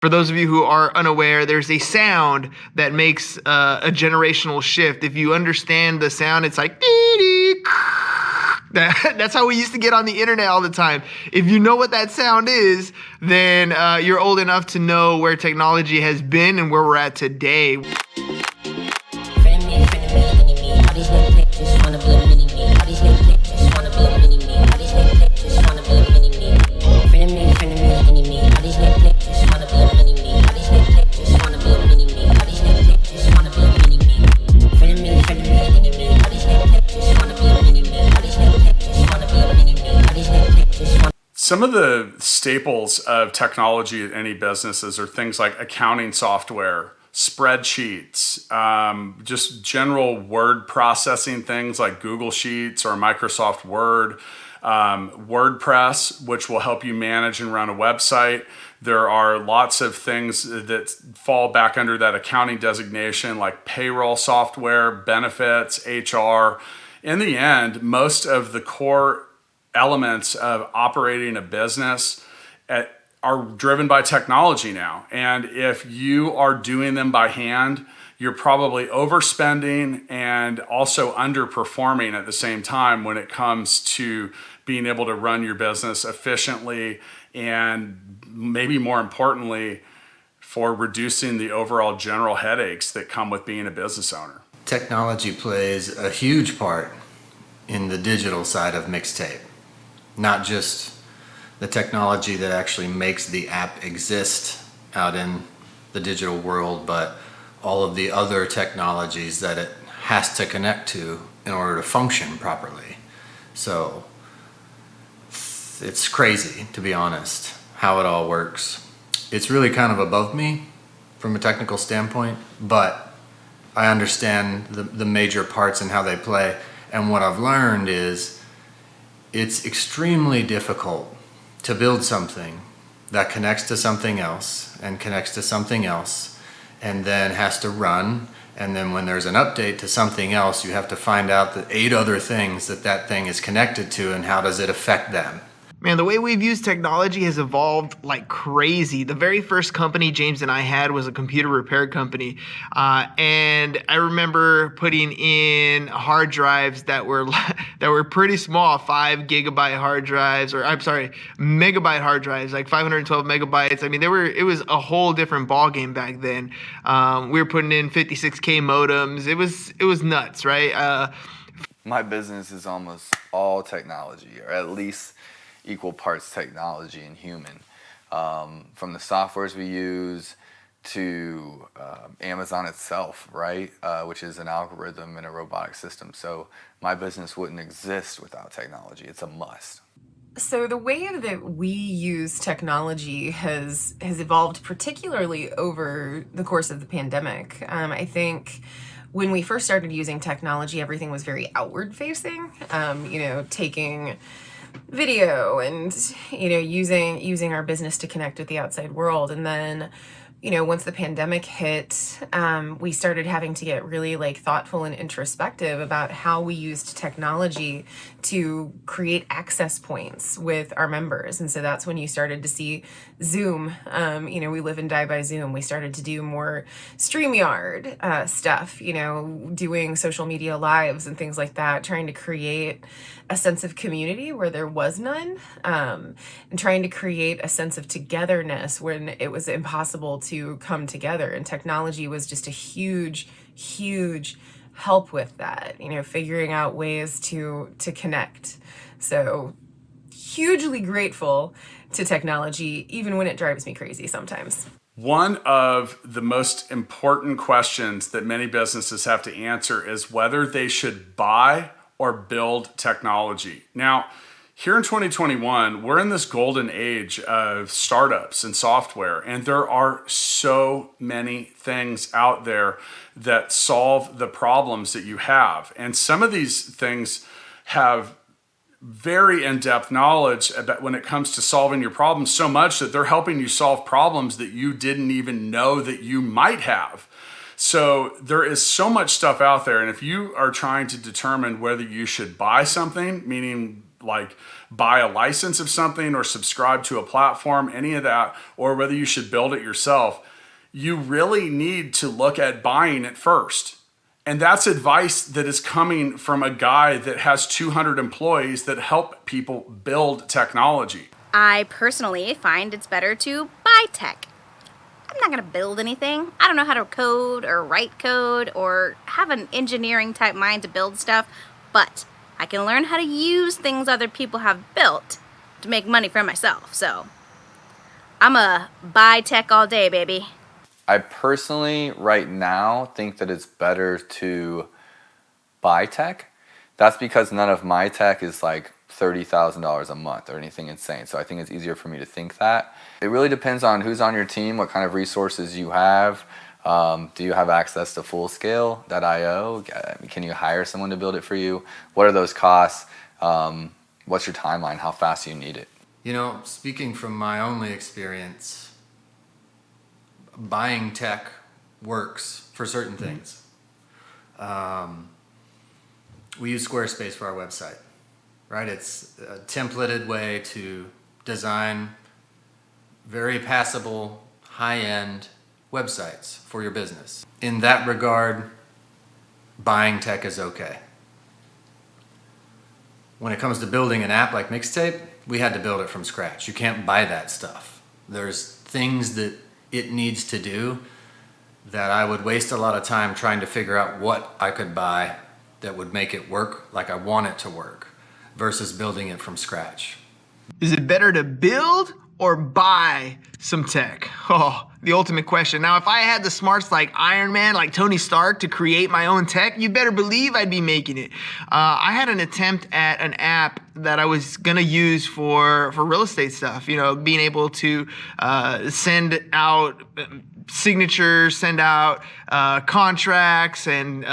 For those of you who are unaware, there's a sound that makes a generational shift. If you understand the sound, it's like that's how we used to get on the internet all the time. If you know what that sound is, then you're old enough to know where technology has been and where we're at today. Some of the staples of technology at any businesses are things like accounting software, spreadsheets, just general word processing things like Google Sheets or Microsoft Word, WordPress, which will help you manage and run a website. There are lots of things that fall back under that accounting designation, like payroll software, benefits, HR. In the end, most of the core elements of operating a business are driven by technology now. And if you are doing them by hand, you're probably overspending and also underperforming at the same time when it comes to being able to run your business efficiently and maybe more importantly, for reducing the overall general headaches that come with being a business owner. Technology plays a huge part in the digital side of Mixtape. Not just the technology that actually makes the app exist out in the digital world, but all of the other technologies that it has to connect to in order to function properly. So it's crazy, to be honest, how it all works. It's really kind of above me from a technical standpoint, but I understand the major parts and how they play. And what I've learned is it's extremely difficult to build something that connects to something else and connects to something else and then has to run. And then when there's an update to something else, you have to find out the 8 other things that thing is connected to and how does it affect them. Man, the way we've used technology has evolved like crazy. The very first company James and I had was a computer repair company. And I remember putting in hard drives that were pretty small, 5 gigabyte hard drives, or I'm sorry, megabyte hard drives, like 512 megabytes. I mean, it was a whole different ball game back then. We were putting in 56K modems. It was nuts, right? My business is almost all technology, or at least equal parts technology and human. From the softwares we use to Amazon itself, right? Which is an algorithm and a robotic system. So my business wouldn't exist without technology. It's a must. So the way that we use technology has evolved, particularly over the course of the pandemic. I think when we first started using technology, everything was very outward facing, taking video and, using our business to connect with the outside world. And then, once the pandemic hit, we started having to get really thoughtful and introspective about how we used technology to create access points with our members. And so that's when you started to see Zoom. We live and die by Zoom. We started to do more StreamYard stuff, doing social media lives and things like that, trying to create a sense of community where there was none, and trying to create a sense of togetherness when it was impossible to come together. And technology was just a huge, huge help with that, figuring out ways to connect. So hugely grateful to technology, even when it drives me crazy sometimes. One of the most important questions that many businesses have to answer is whether they should buy or build technology. Now, here in 2021, we're in this golden age of startups and software, and there are so many things out there that solve the problems that you have. And some of these things have very in-depth knowledge about when it comes to solving your problems, so much that they're helping you solve problems that you didn't even know that you might have. So there is so much stuff out there. And if you are trying to determine whether you should buy something, meaning like buy a license of something or subscribe to a platform, any of that, or whether you should build it yourself, you really need to look at buying it first. And that's advice that is coming from a guy that has 200 employees that help people build technology. I personally find it's better to buy tech. I'm not going to build anything. I don't know how to code or write code or have an engineering type mind to build stuff, but I can learn how to use things other people have built to make money for myself. So I'm a buy tech all day, baby. I personally, right now, think that it's better to buy tech. That's because none of my tech is like $30,000 a month or anything insane. So I think it's easier for me to think that. It really depends on who's on your team, what kind of resources you have. Do you have access to fullscale.io? Can you hire someone to build it for you? What are those costs? What's your timeline? How fast do you need it? You know, speaking from my only experience, buying tech works for certain things. We use Squarespace for our website, right? It's a templated way to design very passable, high-end websites for your business. In that regard, buying tech is okay. When it comes to building an app like Mixtape, we had to build it from scratch. You can't buy that stuff. There's things that it needs to do that I would waste a lot of time trying to figure out what I could buy that would make it work like I want it to work versus building it from scratch. Is it better to build or buy some tech? Oh, the ultimate question. Now, if I had the smarts like Iron Man, like Tony Stark to create my own tech, you better believe I'd be making it. I had an attempt at an app that I was gonna use for real estate stuff, you know, being able to send out signatures, send out contracts and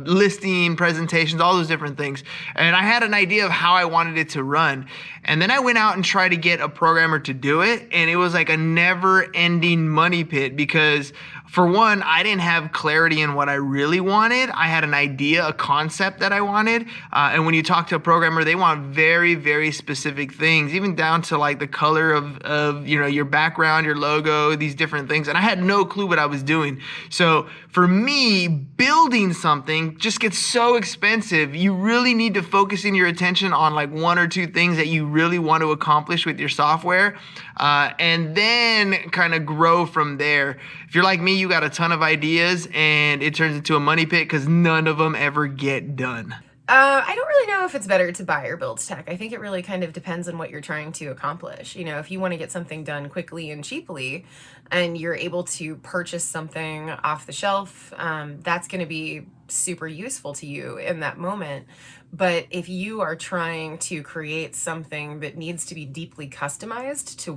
listing presentations, all those different things. And I had an idea of how I wanted it to run. And then I went out and tried to get a programmer to do it. And it was like a never ending money pit because for one, I didn't have clarity in what I really wanted. I had an idea, a concept that I wanted. And when you talk to a programmer, they want very, very specific things, even down to like the color of you know, your background, your logo, these different things. And I had no clue what I was doing. So for me, building something just gets so expensive. You really need to focus in your attention on like one or two things that you really want to accomplish with your software, and then kind of grow from there. If you're like me, you got a ton of ideas and it turns into a money pit because none of them ever get done. I don't really know if it's better to buy or build tech. I think it really kind of depends on what you're trying to accomplish. You know, if you want to get something done quickly and cheaply and you're able to purchase something off the shelf, that's going to be super useful to you in that moment. But if you are trying to create something that needs to be deeply customized to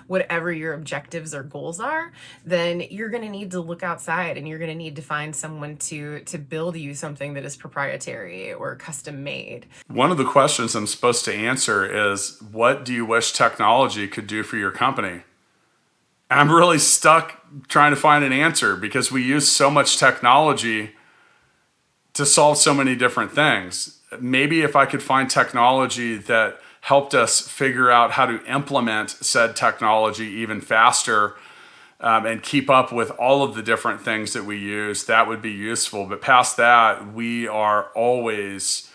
whatever your objectives or goals are, then you're going to need to look outside and you're going to need to find someone to build you something that is proprietary or custom made. One of the questions I'm supposed to answer is, what do you wish technology could do for your company? And I'm really stuck trying to find an answer because we use so much technology to solve so many different things. Maybe if I could find technology that helped us figure out how to implement said technology even faster and keep up with all of the different things that we use, that would be useful. But past that, we are always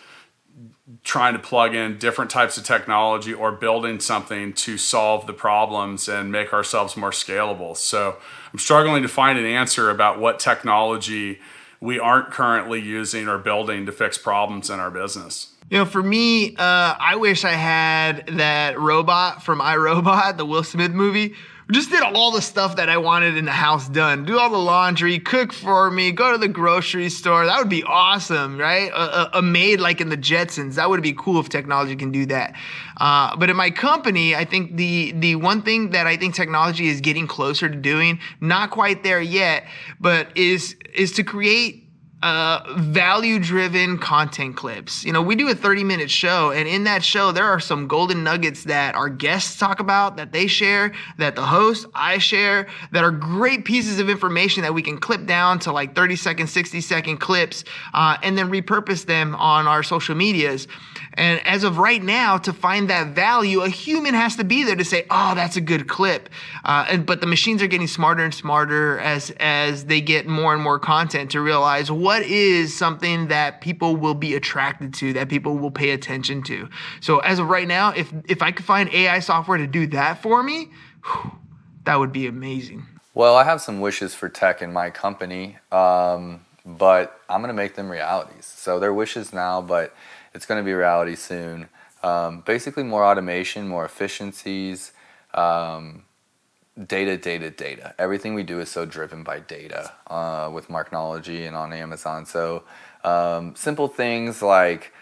trying to plug in different types of technology or building something to solve the problems and make ourselves more scalable. So I'm struggling to find an answer about what technology we aren't currently using or building to fix problems in our business. You know, for me, I wish I had that robot from iRobot, the Will Smith movie, who just did all the stuff that I wanted in the house done. Do all the laundry, cook for me, go to the grocery store. That would be awesome, right? A maid like in the Jetsons. That would be cool if technology can do that. But in my company, I think the one thing that I think technology is getting closer to doing, not quite there yet, but is to create value-driven content clips. We do a 30-minute show, and in that show, there are some golden nuggets that our guests talk about, that they share, that the host, I share, that are great pieces of information that we can clip down to like 30-second, 60-second clips, and then repurpose them on our social medias. And as of right now, to find that value, a human has to be there to say, oh, that's a good clip. But the machines are getting smarter and smarter as they get more and more content to realize what is something that people will be attracted to, that people will pay attention to. So as of right now, if I could find AI software to do that for me, that would be amazing. Well, I have some wishes for tech in my company, but I'm going to make them realities. So they're wishes now, but it's going to be reality soon. Basically more automation, more efficiencies, data. Everything we do is so driven by data with Marknology and on Amazon. So simple things like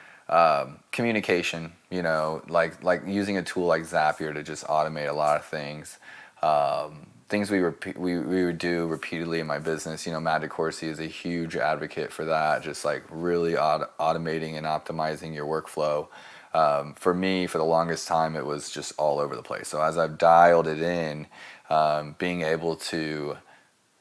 communication, like using a tool like Zapier to just automate a lot of things. Things we would do repeatedly in my business. Matt DeCourcy is a huge advocate for that, just like really automating and optimizing your workflow. For me, for the longest time, it was just all over the place. So as I've dialed it in, being able to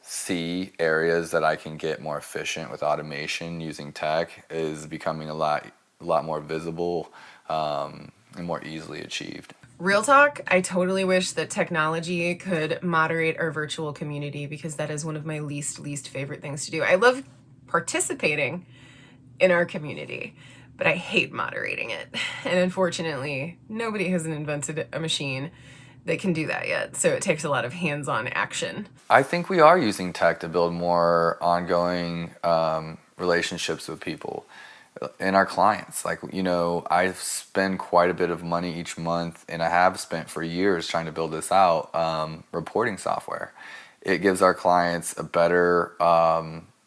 see areas that I can get more efficient with automation using tech is becoming a lot more visible and more easily achieved. Real talk, I totally wish that technology could moderate our virtual community, because that is one of my least favorite things to do. I love participating in our community, but I hate moderating it. And unfortunately, nobody has invented a machine that can do that yet. So it takes a lot of hands-on action. I think we are using tech to build more ongoing relationships with people and our clients. I spend quite a bit of money each month, and I have spent for years trying to build this out, reporting software. It gives our clients a better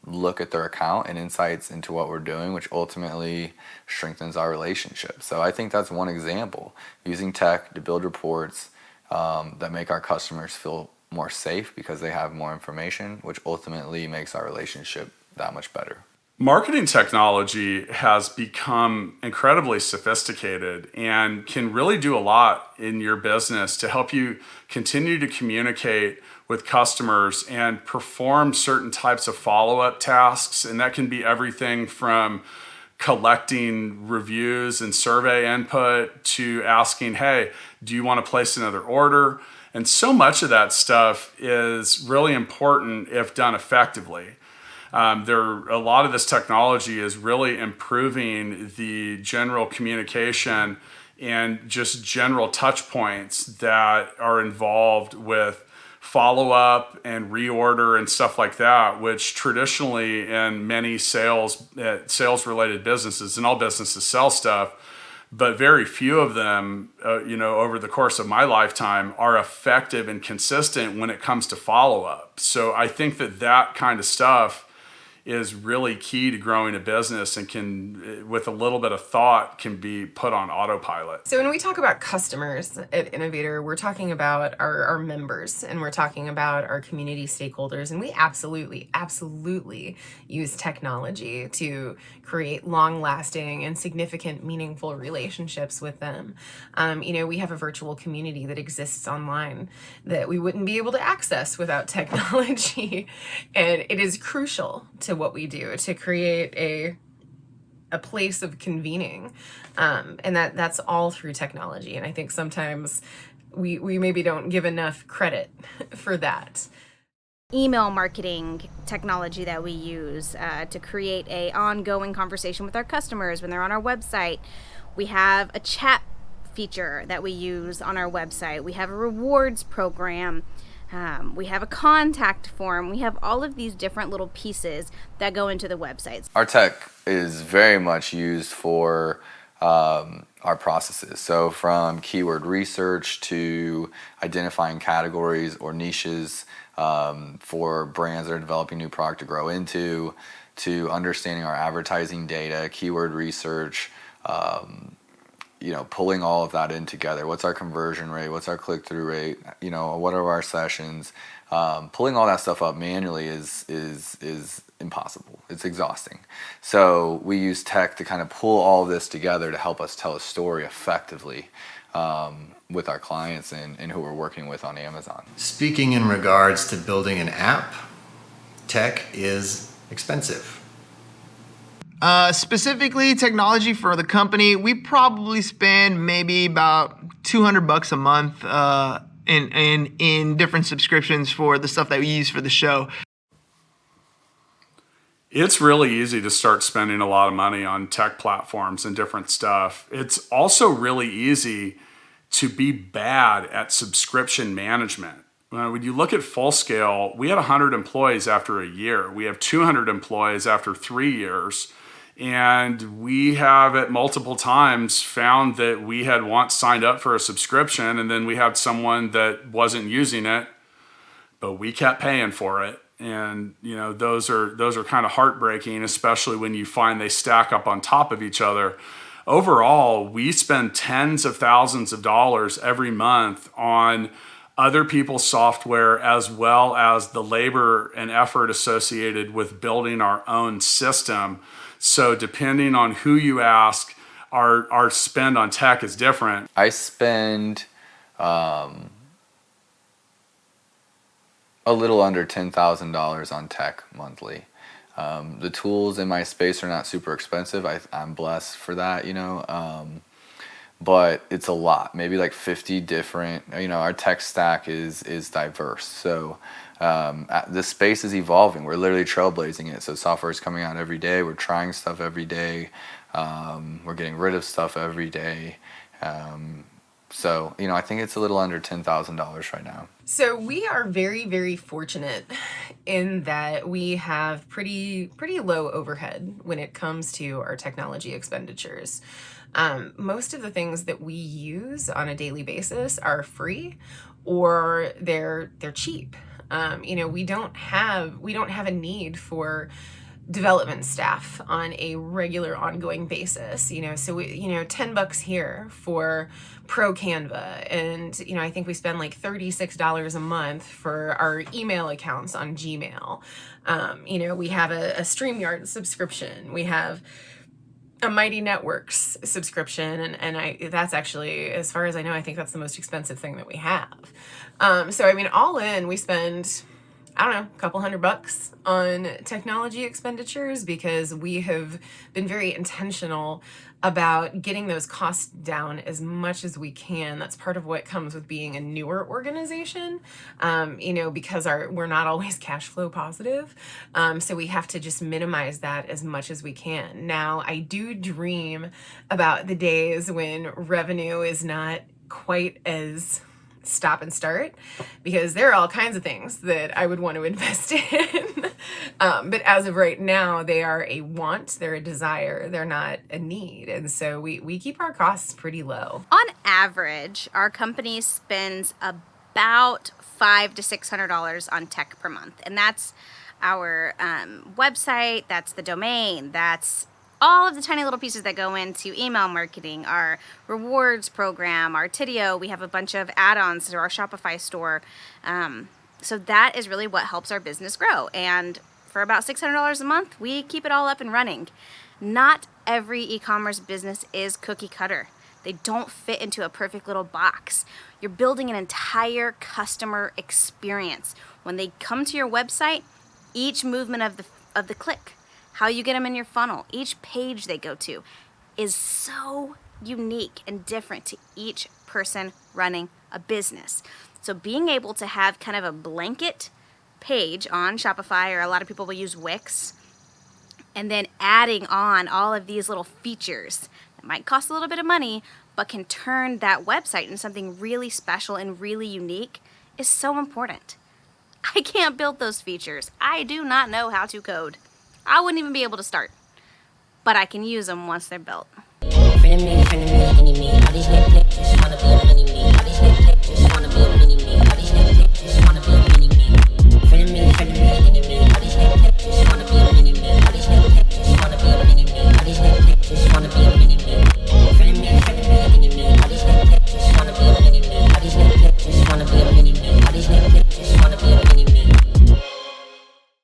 look at their account and insights into what we're doing, which ultimately strengthens our relationship. So I think that's one example, using tech to build reports that make our customers feel more safe because they have more information, which ultimately makes our relationship that much better. Marketing technology has become incredibly sophisticated and can really do a lot in your business to help you continue to communicate with customers and perform certain types of follow-up tasks. And that can be everything from collecting reviews and survey input to asking, hey, do you want to place another order? And so much of that stuff is really important if done effectively. A lot of this technology is really improving the general communication and just general touch points that are involved with follow-up and reorder and stuff like that, which traditionally in many sales-related businesses, and all businesses sell stuff, but very few of them, over the course of my lifetime, are effective and consistent when it comes to follow-up. So I think that kind of stuff is really key to growing a business and can, with a little bit of thought, can be put on autopilot. So when we talk about customers at InnovateHer, we're talking about our members, and we're talking about our community stakeholders, and we absolutely use technology to create long-lasting and significant, meaningful relationships with them. We have a virtual community that exists online that we wouldn't be able to access without technology, and it is crucial to what we do to create a place of convening, and that's all through technology. And I think sometimes we maybe don't give enough credit for that. Email marketing technology that we use to create a ongoing conversation with our customers when they're on our website. We have a chat feature that we use on our website. We have a rewards program. We have a contact form. We have all of these different little pieces that go into the websites. Our tech is very much used for our processes. So from keyword research to identifying categories or niches for brands that are developing new product to grow into, to understanding our advertising data, keyword research, pulling all of that in together. What's our conversion rate? What's our click-through rate? What are our sessions? Pulling all that stuff up manually is impossible. It's exhausting. So we use tech to kind of pull all of this together to help us tell a story effectively with our clients and who we're working with on Amazon. Speaking in regards to building an app, tech is expensive. Specifically, technology for the company, we probably spend maybe about $200 a month in different subscriptions for the stuff that we use for the show. It's really easy to start spending a lot of money on tech platforms and different stuff. It's also really easy to be bad at subscription management. When you look at Full Scale, we had 100 employees after a year. We have 200 employees after 3 years. And we have at multiple times found that we had once signed up for a subscription and then we had someone that wasn't using it, but we kept paying for it. And those are kind of heartbreaking, especially when you find they stack up on top of each other. Overall, we spend tens of thousands of dollars every month on other people's software, as well as the labor and effort associated with building our own system. So depending on who you ask, our spend on tech is different. I spend a little under $10,000 on tech monthly. The tools in my space are not super expensive. I'm blessed for that, but it's a lot, maybe like 50 different, our tech stack is diverse. So the space is evolving. We're literally trailblazing it. So software is coming out every day. We're trying stuff every day. We're getting rid of stuff every day. So, I think it's a little under $10,000 right now. So we are very, very fortunate in that we have pretty low overhead when it comes to our technology expenditures. Most of the things that we use on a daily basis are free or they're cheap. We don't have a need for development staff on a regular ongoing basis, so we, $10 here for Pro Canva. And, I think we spend like $36 a month for our email accounts on Gmail. We have a StreamYard subscription. We have a Mighty Networks subscription. And that's actually, as far as I know, I think that's the most expensive thing that we have. All in, we spend, a couple $100 on technology expenditures because we have been very intentional about getting those costs down as much as we can. That's part of what comes with being a newer organization, because we're not always cash flow positive. So we have to just minimize that as much as we can. Now, I do dream about the days when revenue is not quite as stop and start, because there are all kinds of things that I would want to invest in. But as of right now, they are a want, they're a desire, they're not a need. And so we keep our costs pretty low. On average, our company spends about $500 to $600 on tech per month. And that's our website, that's the domain, that's all of the tiny little pieces that go into email marketing, our rewards program, our Tidio. We have a bunch of add-ons to our Shopify store. So that is really what helps our business grow. And for about $600 a month, we keep it all up and running. Not every e-commerce business is cookie cutter. They don't fit into a perfect little box. You're building an entire customer experience. When they come to your website, each movement of the click, how you get them in your funnel, each page they go to is so unique and different to each person running a business. So being able to have kind of a blanket page on Shopify, or a lot of people will use Wix, and then adding on all of these little features that might cost a little bit of money, but can turn that website into something really special and really unique is so important. I can't build those features. I do not know how to code. I wouldn't even be able to start, but I can use them once they're built.